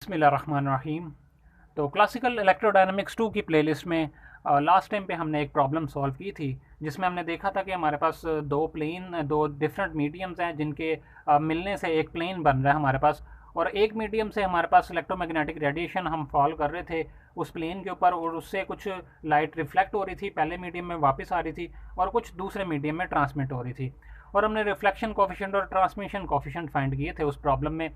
बिस्मिल्लाहिर्रहमानिर्रहीम। तो classical electrodynamics 2 की प्लेलिस्ट में लास्ट टाइम पे हमने एक प्रॉब्लम सॉल्व की थी, जिसमें हमने देखा था कि हमारे पास दो डिफरेंट मीडियम्स हैं जिनके मिलने से एक प्लेन बन रहा है हमारे पास। और एक मीडियम से हमारे पास इलेक्ट्रोमैग्नेटिक रेडिएशन हम फॉल कर रहे थे उस प्लेन के ऊपर, और उससे कुछ लाइट रिफ्लेक्ट हो रही थी, पहले मीडियम में वापस आ रही थी और कुछ दूसरे मीडियम में ट्रांसमिट हो रही थी। और हमने रिफ्लेक्शन कोफिशिएंट और ट्रांसमिशन कोफिशिएंट फाइंड किए थे उस प्रॉब्लम में।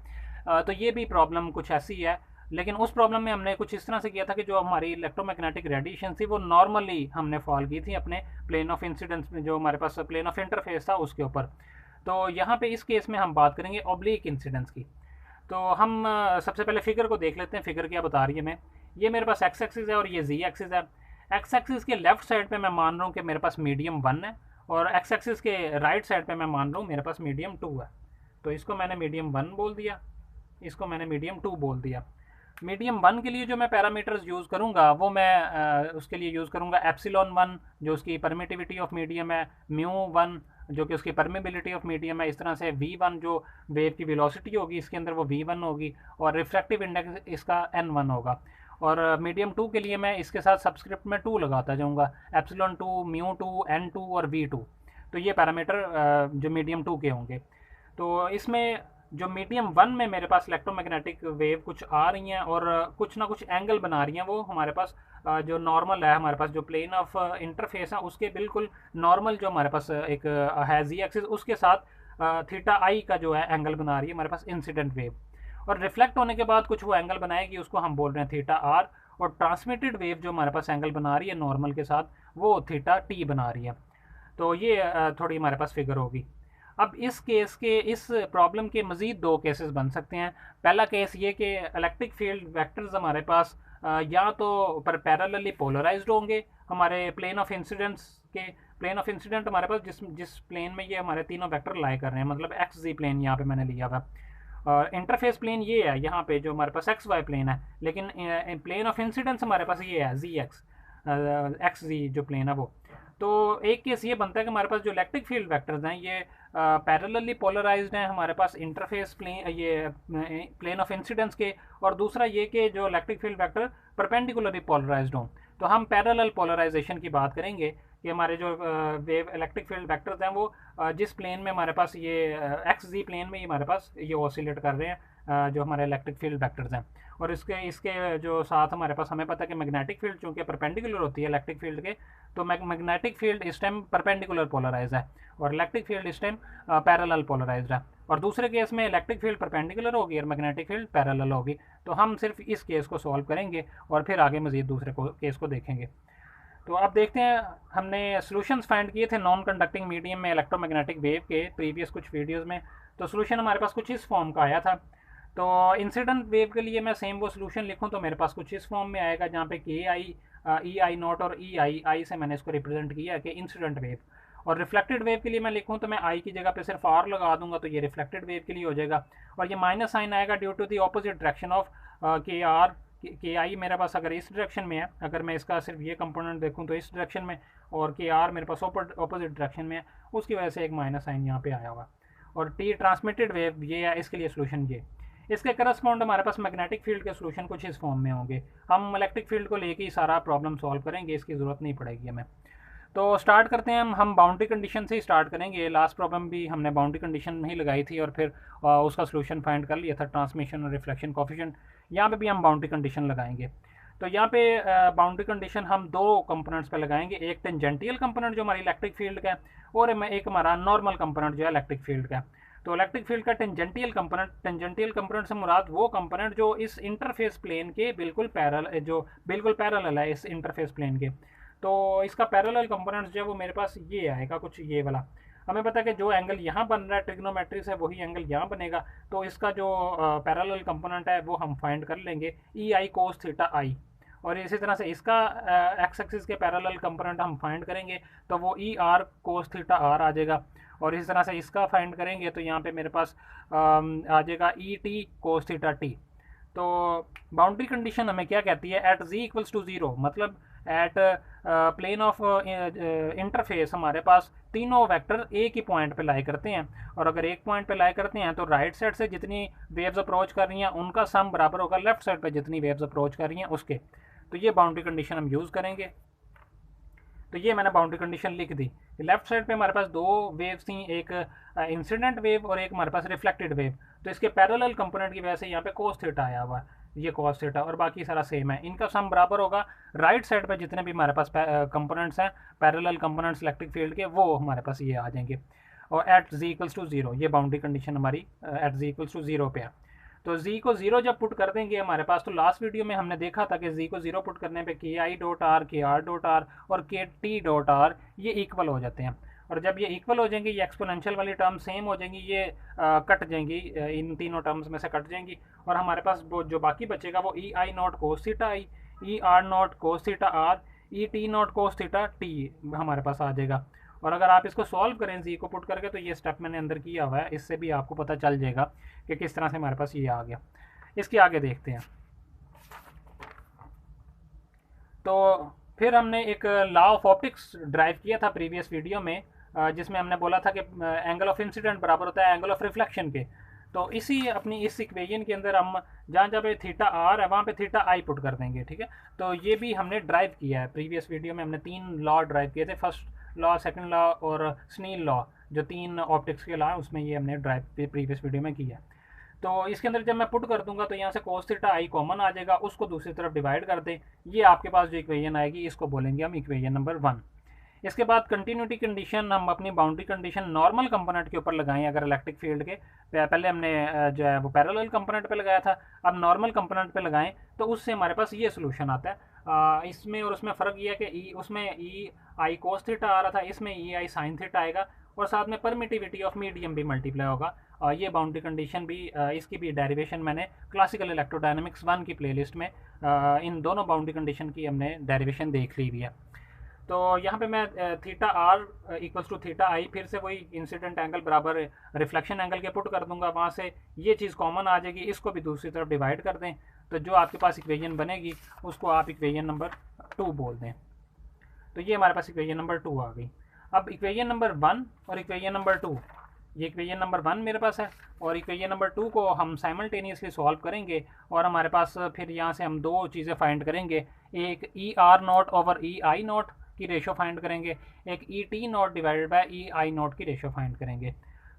तो ये भी प्रॉब्लम कुछ ऐसी है, लेकिन उस प्रॉब्लम में हमने कुछ इस तरह से किया था कि जो हमारी इलेक्ट्रोमैग्नेटिक रेडिएशन थी वो नॉर्मली हमने फॉल की थी अपने प्लेन ऑफ इंसिडेंस में, जो हमारे पास प्लेन ऑफ इंटरफेस था उसके ऊपर। तो यहाँ पे इस केस में हम बात करेंगे ऑब्लिक इंसिडेंस की। तो हम सबसे पहले फिगर को देख लेते हैं, फिगर क्या बता रही है हमें। ये मेरे पास एक्स एक्सिस है और ये जी एक्सिस है। एक्स एक्सिस के लेफ्ट साइड पे मैं मान रहा हूँ कि मेरे पास मीडियम 1 है, और एक्स एक्सिस के राइट साइड पे मैं मान रहा हूँ मेरे पास मीडियम 2 है। तो इसको मैंने मीडियम 1 बोल दिया, इसको मैंने मीडियम 2 बोल दिया। मीडियम 1 के लिए जो मैं पैरामीटर्स यूज़ करूँगा वो मैं उसके लिए यूज़ करूँगा एप्सिलॉन 1 जो उसकी परमिटिविटी ऑफ मीडियम है, म्यू 1 जो कि उसकी परमिबिलिटी ऑफ मीडियम है, इस तरह से V1 जो वेव की वेलोसिटी होगी इसके अंदर वो V1 होगी, और रिफ्रैक्टिव इंडेक्स इसका N1 होगा। और मीडियम 2 के लिए मैं इसके साथ सब्सक्रिप्ट में 2 लगाता जाऊँगा, एप्सिलॉन 2, म्यू 2, N2 और V2। तो ये पैरामीटर जो मीडियम 2 के होंगे। तो इसमें जो मीडियम 1 में मेरे पास इलेक्ट्रोमैग्नेटिक वेव कुछ आ रही हैं और कुछ ना कुछ एंगल बना रही हैं, वो हमारे पास जो नॉर्मल है, हमारे पास जो प्लेन ऑफ इंटरफेस है उसके बिल्कुल नॉर्मल जो हमारे पास एक है जी एक्सिस, उसके साथ थीटा आई का जो है एंगल बना रही है हमारे पास इंसिडेंट वेव। और रिफ्लेक्ट होने के बाद कुछ वो एंगल बनाएगी, उसको हम बोल रहे हैं थीटा आर। और ट्रांसमिटेड वेव जो हमारे पास एंगल बना रही है नॉर्मल के साथ, वो थीटा टी बना रही है। तो ये थोड़ी हमारे पास फिगर होगी। अब इस प्रॉब्लम के मज़ीद दो केसेस बन सकते हैं। पहला केस ये कि इलेक्ट्रिक फील्ड वेक्टर्स हमारे पास या तो पर पैरेलली पोलराइज्ड होंगे हमारे प्लेन ऑफ इंसिडेंस के। प्लेन ऑफ इंसिडेंट हमारे पास जिस जिस प्लेन में ये हमारे तीनों वेक्टर लाई कर रहे हैं, मतलब एक्स जी प्लेन यहाँ पे मैंने लिया हुआ। और इंटरफेस प्लेन ये है यहाँ पे जो हमारे पास एक्स वाई प्लेन है, लेकिन प्लेन ऑफ इंसिडेंस हमारे पास ये है जी एक्स, एक्स जी जो प्लेन है वो। तो एक केस ये बनता है कि हमारे पास जो इलेक्ट्रिक फील्ड वेक्टर्स हैं ये पैरेलली पोलराइज्ड हैं हमारे पास इंटरफेस प्लेन, ये प्लेन ऑफ इंसिडेंस के। और दूसरा ये कि जो electric field vector perpendicularly polarised हों। तो हम पैरेलल पोलराइजेशन की बात करेंगे कि हमारे जो वेव इलेक्ट्रिक फील्ड वेक्टर्स हैं वो जिस प्लेन में हमारे पास ये एक्स जी प्लेन में ही हमारे पास ये ऑसिलेट कर रहे हैं, जो हमारे इलेक्ट्रिक फील्ड वेक्टर्स हैं। और इसके इसके जो साथ हमारे पास हमें पता है कि मैग्नेटिक फील्ड चूँकि परपेंडिकुलर होती है इलेक्ट्रिक फील्ड के, तो मैग्नेटिक फील्ड इस टाइम परपेंडिकुलर पोलराइज है और इलेक्ट्रिक फील्ड इस टाइम पैरेलल पोलराइज्ड है। और दूसरे केस में इलेक्ट्रिक फील्ड परपेंडिकुलर होगी और मैग्नेटिक फील्ड पैरेलल होगी। तो हम सिर्फ इस केस को सॉल्व करेंगे और फिर आगे मजीद दूसरे केस को देखेंगे। तो अब देखते हैं, हमने सॉल्यूशंस फाइंड किए थे नॉन कंडक्टिंग मीडियम में इलेक्ट्रोमैग्नेटिक वेव के प्रीवियस कुछ वीडियोस में। तो सॉल्यूशन हमारे पास कुछ इस फॉर्म का आया था। तो इंसिडेंट वेव के लिए मैं सेम वो सॉल्यूशन लिखूं तो मेरे पास कुछ इस फॉर्म में आएगा, जहाँ पे के आई ई आई नॉट और ई आई से मैंने इसको रिप्रेजेंट किया कि इंसिडेंट वेव। और रिफ्लेक्टेड वेव के लिए मैं लिखूं तो मैं आई की जगह पे सिर्फ आर लगा दूंगा, तो ये रिफ्लेक्टेड वेव के लिए हो जाएगा। और ये माइनस साइन आएगा due to the opposite direction of K R. K I मेरे पास अगर इस डायरेक्शन में है, अगर मैं इसका सिर्फ ये कंपोनेंट देखूं तो इस डायरेक्शन में, और के आर मेरे पास ऑपोजिट डायरेक्शन में है, उसकी वजह से एक माइनस साइन यहाँ पे आया हुआ। और टी ट्रांसमिटेड वेव ये है, इसके लिए सोल्यूशन ये। इसके करस्पॉन्ड हमारे पास मैग्नेटिक फील्ड के सोल्यूशन कुछ इस फॉर्म में होंगे। हम इलेक्ट्रिक फील्ड को लेके ही सारा प्रॉब्लम सॉल्व करेंगे, इसकी ज़रूरत नहीं पड़ेगी हमें। तो स्टार्ट करते हैं हम बाउंड्री कंडीशन से ही स्टार्ट करेंगे। लास्ट प्रॉब्लम भी हमने बाउंड्री कंडीशन ही लगाई थी और फिर उसका सोल्यूशन फाइंड कर लिया था, ट्रांसमिशन और रिफ्लेक्शन कोफिशिएंट। यहाँ पे भी हम बाउंड्री कंडीशन लगाएंगे। तो यहाँ पे बाउंड्री कंडीशन हम दो कंपोनेंट्स पे लगाएंगे, एक टेंजेंटियल कंपोनेंट जो हमारी इलेक्ट्रिक फील्ड का है, और एक हमारा नॉर्मल कंपोनेंट जो है इलेक्ट्रिक फील्ड का। तो इलेक्ट्रिक फील्ड का टेंजेंटियल कंपोनेंट से मुराद वो कंपोनेंट जो इस इंटरफेस प्लेन के बिल्कुल पैरेलल है इस इंटरफेस प्लेन के। तो इसका पैरेलल कंपोनेंट्स जो है वो मेरे पास ये आएगा कुछ ये वाला। हमें पता है कि जो एंगल यहाँ बन रहा है ट्रिग्नोमेट्री से, वही एंगल यहाँ बनेगा। तो इसका जो पैरेलल कंपोनेंट है वो हम फाइंड कर लेंगे, ई आई कोस थीटा आई। और इसी तरह से इसका एक्स एक्सिस के पैरेलल कंपोनेंट हम फाइंड करेंगे तो वो E r cos theta r आ जाएगा। और इसी तरह से इसका फाइंड करेंगे तो यहाँ पे मेरे पास आ जाएगा E T cos theta T. तो बाउंड्री कंडीशन हमें क्या कहती है, at Z equals to zero, मतलब एट प्लेन ऑफ इंटरफेस हमारे पास तीनों वेक्टर एक ही पॉइंट पे लाई करते हैं, और अगर एक पॉइंट पे लाई करते हैं तो राइट साइड से जितनी वेव्स अप्रोच कर रही हैं उनका सम बराबर होगा लेफ्ट साइड पे जितनी वेव्स अप्रोच कर रही हैं उसके। तो ये बाउंड्री कंडीशन हम यूज़ करेंगे। तो ये मैंने बाउंड्री कंडीशन लिख दी। लेफ्ट साइड पे हमारे पास दो वेव्स थी, एक इंसिडेंट वेव और एक हमारे पास रिफ्लेक्टेड वेव। तो इसके पैरेलल कंपोनेंट की वजह से यहाँ पे कोस थीटा आया हुआ है, ये कोस थीटा, और बाकी सारा सेम है। इनका सम बराबर होगा राइट साइड पे जितने भी हमारे पास कंपोनेंट्स हैं पैरेलल कंपोनेंट्स इलेक्ट्रिक फील्ड के, वो हमारे पास ये आ जाएंगे। और at z equals to zero, ये बाउंड्री कंडीशन हमारी at z equals to zero पे है। तो z को जीरो जब पुट कर देंगे हमारे पास, तो लास्ट वीडियो में हमने देखा था कि z को जीरो पुट करने पे के आई डॉट आर, के आर डॉट आर और के टी डॉट आर ये इक्वल हो जाते हैं। और जब ये इक्वल हो जाएंगे, ये एक्सपोनेंशियल वाली टर्म सेम हो जाएंगी, ये कट जाएंगी, इन तीनों टर्म्स में से कट जाएंगी, और हमारे पास वो जो बाकी बचेगा वो E I naught cos theta I, E R naught cos theta R, E T naught cos theta T हमारे पास आ जाएगा। और अगर आप इसको सॉल्व करें जी को पुट करके, तो ये स्टेप मैंने अंदर किया हुआ है, इससे भी आपको पता चल जाएगा कि किस तरह से हमारे पास ये आ गया। इसके आगे देखते हैं। तो फिर हमने एक लॉ ऑफ ऑप्टिक्स ड्राइव किया था प्रीवियस वीडियो में, जिसमें हमने बोला था कि एंगल ऑफ इंसिडेंट बराबर होता है एंगल ऑफ रिफ्लेक्शन के। तो इसी अपनी इस इक्वेशन के अंदर हम जहाँ जहाँ पे थीटा आर है वहाँ पे थीटा आई पुट कर देंगे, ठीक है। तो ये भी हमने ड्राइव किया है प्रीवियस वीडियो में, हमने 3 लॉ ड्राइव किए थे, फर्स्ट लॉ, सेकंड लॉ और स्नील लॉ, जो 3 ऑप्टिक्स के लॉ हैं उसमें ये हमने ड्राइव प्रीवियस वीडियो में किया। तो इसके अंदर जब मैं पुट कर दूंगा तो यहाँ से कोस थीटा आई कॉमन आ जाएगा, उसको दूसरी तरफ डिवाइड कर दें, ये आपके पास जो इक्वेशन आएगी इसको बोलेंगे हम इक्वेशन नंबर 1। इसके बाद कंटिन्यूटी कंडीशन हम अपनी बाउंड्री कंडीशन नॉर्मल कंपोनेंट के ऊपर लगाएं। अगर इलेक्ट्रिक फील्ड के पहले हमने जो है वो पैरेलल कंपोनेंट पे लगाया था, अब नॉर्मल कंपोनेंट पे लगाएं, तो उससे हमारे पास ये सोल्यूशन आता है। इसमें और उसमें फ़र्क ये है कि उसमें ई आई कोस थीटा आ रहा था, इसमें ई आई साइन थीटा आएगा, और साथ में परमिटिविटी ऑफ मीडियम भी मल्टीप्लाई होगा। ये बाउंड्री कंडीशन भी इसकी भी डेरिवेशन मैंने क्लासिकल इलेक्ट्रोडायनामिक्स 1 की प्लेलिस्ट में इन दोनों बाउंड्री कंडीशन की हमने डेरिवेशन देख ली हुई है। तो यहाँ पे मैं theta R equals to theta I, फिर से वही इंसिडेंट एंगल बराबर रिफ्लेक्शन एंगल के पुट कर दूंगा, वहाँ से ये चीज़ कॉमन आ जाएगी, इसको भी दूसरी तरफ डिवाइड कर दें, तो जो आपके पास इक्वेशन बनेगी उसको आप इक्वेशन नंबर 2 बोल दें। तो ये हमारे पास इक्वेशन नंबर 2 आ गई। अब इक्वेशन नंबर 1 और इक्वेशन नंबर 2, ये इक्वेशन नंबर 1 मेरे पास है, और इक्वेशन नंबर 2 को हम साइमल्टेनियसली सॉल्व करेंगे, और हमारे पास फिर यहाँ से हम दो चीज़ें फाइंड करेंगे, एक ई R not over E I not की रेशो फाइंड करेंगे, एक ई T not divided by E I not की रेशो फाइंड करेंगे।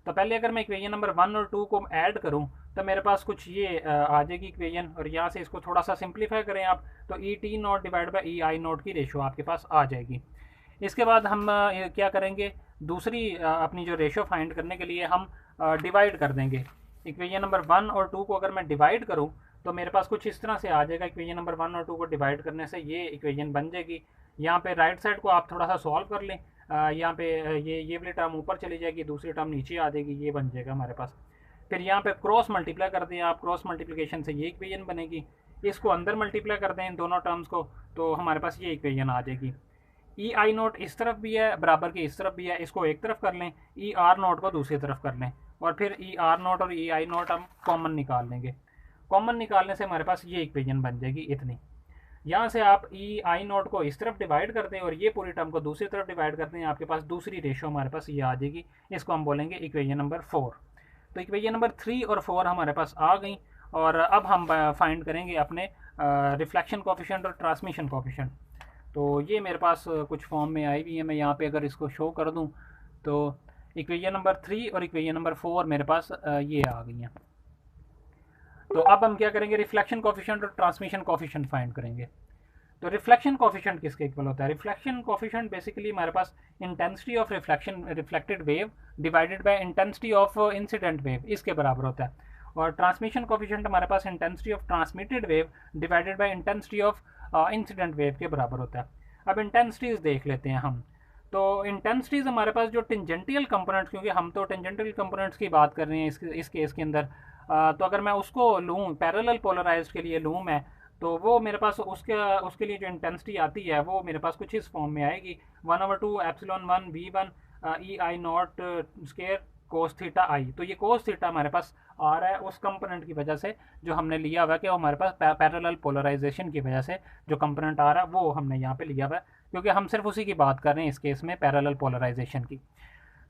तो पहले अगर मैं इक्वेशन नंबर 1 और 2 को ऐड करूं तो मेरे पास कुछ ये आ जाएगी इक्वेशन, और यहाँ से इसको थोड़ा सा सिंप्लीफाई करें आप, तो ई T not divide by E I not की रेशो आपके पास आ जाएगी। इसके बाद हम क्या करेंगे, दूसरी अपनी जो रेशो फाइंड करने के लिए हम डिवाइड कर देंगे। इक्वेशन नंबर 1 और 2 को अगर मैं डिवाइड करूँ तो मेरे पास कुछ इस तरह से आ जाएगा। इक्वेशन नंबर 1 और 2 को डिवाइड करने से ये इक्वेशन बन जाएगी। यहाँ पे राइट साइड को आप थोड़ा सा सॉल्व कर लें, यहाँ पे ये वाली टर्म ऊपर चली जाएगी, दूसरी टर्म नीचे आ जाएगी, ये बन जाएगा हमारे पास। फिर यहाँ पे क्रॉस मल्टीप्लाई कर दें आप, क्रॉस मल्टीप्लिकेशन से ये इक्वेशन बनेगी, इसको अंदर मल्टीप्लाई कर दें इन दोनों टर्म्स को, तो हमारे पास ये इक्वेशन आ जाएगी। ई आई नोट इस तरफ भी है बराबर की इस तरफ भी है, इसको एक तरफ कर लें, ई आर नोट को दूसरी तरफ कर लें, और फिर ई आर नोट और ई आई नोट हम कॉमन निकाल लेंगे। कॉमन निकालने से हमारे पास ये इक्वेशन बन जाएगी इतनी। यहाँ से आप ई आई नोट को इस तरफ डिवाइड कर दें और ये पूरी टर्म को दूसरी तरफ डिवाइड कर दें, आपके पास दूसरी रेशो हमारे पास ये आ जाएगी, इसको हम बोलेंगे इक्वेशन नंबर 4। तो इक्वेशन नंबर 3 और 4 हमारे पास आ गई, और अब हम फाइंड करेंगे अपने रिफ्लेक्शन कोफिशिएंट और ट्रांसमिशन कोफिशिएंट। तो ये मेरे पास कुछ फॉर्म में आई हुई है, मैं यहाँ पे अगर इसको शो कर दूँ तो इक्वेशन नंबर 3 और इक्वेशन नंबर 4 मेरे पास ये आ गई हैं। तो अब हम क्या करेंगे, रिफ्लेक्शन कोफिशिएंट और ट्रांसमिशन कोफिशिएंट फाइंड करेंगे। तो रिफ्लेक्शन कोफिशिएंट किसके इक्वल होता है? रिफ्लेक्शन कोफिशिएंट बेसिकली हमारे पास intensity of reflection reflected wave divided by intensity of incident wave, इसके बराबर होता है। और ट्रांसमिशन कोफिशिएंट हमारे पास intensity of transmitted wave divided by intensity of incident wave के बराबर होता है। अब इंटेंसिटीज देख लेते हैं हम। तो इंटेंसिटीज हमारे पास जो टेंजेंटियल कंपोनेंट्स, क्योंकि हम तो टेंजेंटियल कंपोनेंट्स की बात कर रहे हैं इस केस के अंदर, तो अगर मैं उसको लूँ पैरेलल पोलराइज्ड के लिए लूँ मैं, तो वो मेरे पास उसके लिए जो इंटेंसिटी आती है वो मेरे पास कुछ इस फॉर्म में आएगी, 1/2 epsilon 1 v1 E I naught square cos theta I. तो ये कोस थीटा हमारे पास आ रहा है उस कंपोनेंट की वजह से जो हमने लिया हुआ है कि वो हमारे पास पैरेलल पोलराइजेशन की वजह से जो कंपोनेंट आ रहा है वो हमने यहाँ पे लिया हुआ है, क्योंकि हम सिर्फ उसी की बात कर रहे हैं इस केस में, पैरेलल पोलराइजेशन की।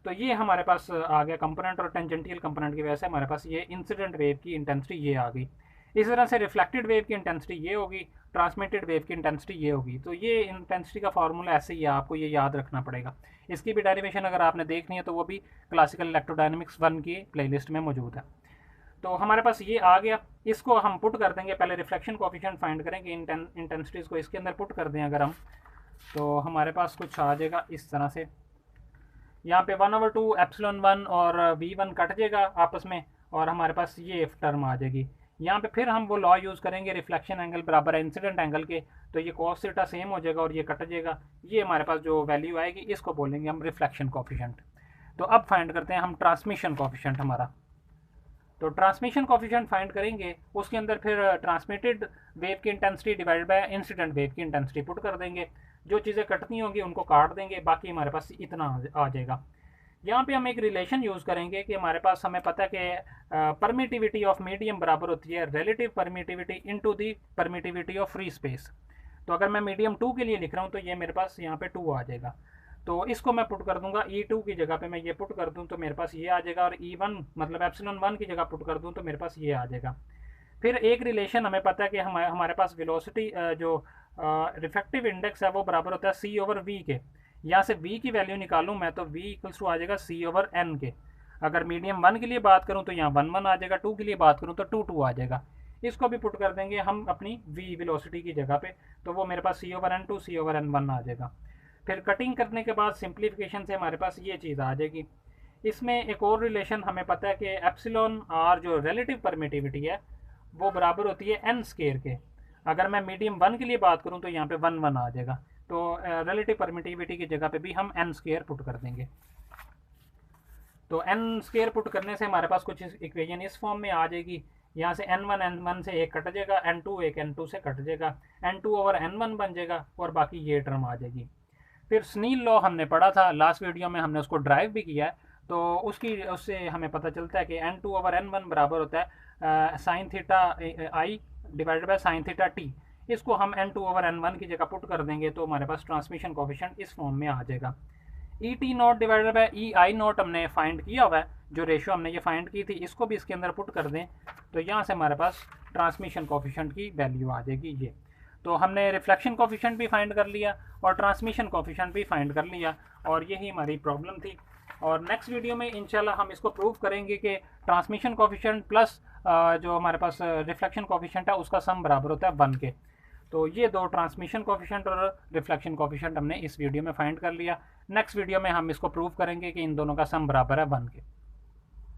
तो ये हमारे पास आ गया कंपोनेंट, और टेंजेंटियल कंपोनेंट की वजह से हमारे पास ये इंसिडेंट वेव की इंटेंसिटी ये आ गई। इस तरह से रिफ्लेक्टेड वेव की इंटेंसिटी ये होगी, ट्रांसमिटेड वेव की इंटेंसिटी ये होगी। तो ये इंटेंसिटी का फार्मूला ऐसे ही है, आपको ये याद रखना पड़ेगा। इसकी भी डेरिवेशन अगर आपने देखनी है तो वो भी क्लासिकल इलेक्ट्रोडायनेमिक्स 1 की प्लेलिस्ट में मौजूद है। तो हमारे पास ये आ गया, इसको हम पुट कर देंगे। पहले रिफ्लेक्शन कोफिशिएंट फाइंड करेंगे, इंटेंसिटीज़ को इसके अंदर पुट कर दें अगर हम, तो हमारे पास कुछ आ जाएगा इस तरह से। यहाँ पे 1/2 एप्सिलॉन 1 और V1 कट जाएगा आपस में, और हमारे पास ये टर्म आ जाएगी। यहाँ पे फिर हम वो लॉ यूज़ करेंगे, रिफ्लेक्शन एंगल बराबर है इंसिडेंट एंगल के, तो ये कॉस थीटा सेम हो जाएगा और ये कट जाएगा। ये हमारे पास जो वैल्यू आएगी इसको बोलेंगे हम रिफ्लेक्शन कोफिशिएंट। तो अब फाइंड करते हैं हम ट्रांसमिशन कोफिशिएंट हमारा। तो ट्रांसमिशन कोफिशिएंट फाइंड करेंगे, उसके अंदर फिर ट्रांसमिटेड वेव की intensity divide by incident wave की इंटेंसिटी पुट कर देंगे। जो चीज़ें कटनी होंगी उनको काट देंगे, बाकी हमारे पास इतना आ जाएगा। यहाँ पे हम एक रिलेशन यूज़ करेंगे कि हमारे पास, हमें पता है कि परमिटिविटी ऑफ मीडियम बराबर होती है relative permittivity into the permittivity of free space. तो अगर मैं मीडियम 2 के लिए लिख रहा हूँ तो ये मेरे पास यहाँ पे 2 आ जाएगा। तो इसको मैं पुट कर दूंगा E2 की जगह पे मैं ये पुट कर दूं तो मेरे पास ये आ जाएगा, और E1 मतलब एप्सिलॉन 1 की जगह पुट कर दूं तो मेरे पास ये आ जाएगा। फिर एक रिलेशन हमें पता है कि हमारे पास वेलोसिटी जो रिफ्रैक्टिव इंडेक्स है वो बराबर होता है C/V के। यहाँ से V की वैल्यू निकालूं मैं तो V इक्वल्स टू आ जाएगा C/N के। अगर मीडियम 1 के लिए बात करूँ तो यहाँ 1 1 आ जाएगा, 2 के लिए बात करूँ तो 2 2 आ जाएगा। इसको भी पुट कर देंगे हम अपनी V वेलोसिटी की जगह पे, तो वो मेरे पास C/N2 C/N1 आ जाएगा। फिर कटिंग करने के बाद सिंप्लीफिकेशन से हमारे पास ये चीज़ आ जाएगी। इसमें एक और रिलेशन हमें पता है कि एप्सिलॉन आर जो रिलेटिव परमिटिविटी है वो बराबर होती है एन स्केयर के। अगर मैं मीडियम 1 के लिए बात करूं तो यहाँ पे 1 1 आ जाएगा, तो रिलेटिव परमिटिविटी की जगह पे भी हम एन स्केयर पुट कर देंगे। तो एन स्केयर पुट करने से हमारे पास कुछ इक्वेशन इस फॉर्म में आ जाएगी। यहाँ से N1 से एक कट जाएगा, N2 एक N2 से कट जाएगा, N2/N1 बन जाएगा, और बाकी ये टर्म आ जाएगी। फिर स्नील लॉ हमने पढ़ा था लास्ट वीडियो में, हमने उसको ड्राइव भी किया है। तो उससे हमें पता चलता है कि N2/N1 बराबर होता है sine theta I divided by sine theta T. इसको हम N2/N1 की जगह पुट कर देंगे तो हमारे पास ट्रांसमिशन कोफिशिएंट इस फॉर्म में आ जाएगा। ET0 डिवाइडेड बाय EI0 हमने फाइंड किया हुआ है, जो रेशियो हमने ये फाइंड की थी, इसको भी इसके अंदर पुट कर दें तो यहाँ से हमारे पास ट्रांसमिशन कोफिशिएंट की वैल्यू आ जाएगी ये। तो हमने रिफ्लेक्शन कोफिशिएंट भी फाइंड कर लिया और ट्रांसमिशन कोफिशिएंट भी फाइंड कर लिया, और यही हमारी प्रॉब्लम थी। और नेक्स्ट वीडियो में इंशाल्लाह हम इसको प्रूव करेंगे कि ट्रांसमिशन कोफिशिएंट प्लस जो हमारे पास रिफ्लेक्शन कोफिशिएंट है उसका सम बराबर होता है 1 के। तो ये दो ट्रांसमिशन कोफिशिएंट और रिफ्लेक्शन कोफिशिएंट हमने इस वीडियो में फाइंड कर लिया। नेक्स्ट वीडियो में हम इसको प्रूव करेंगे कि इन दोनों का सम बराबर है 1 के।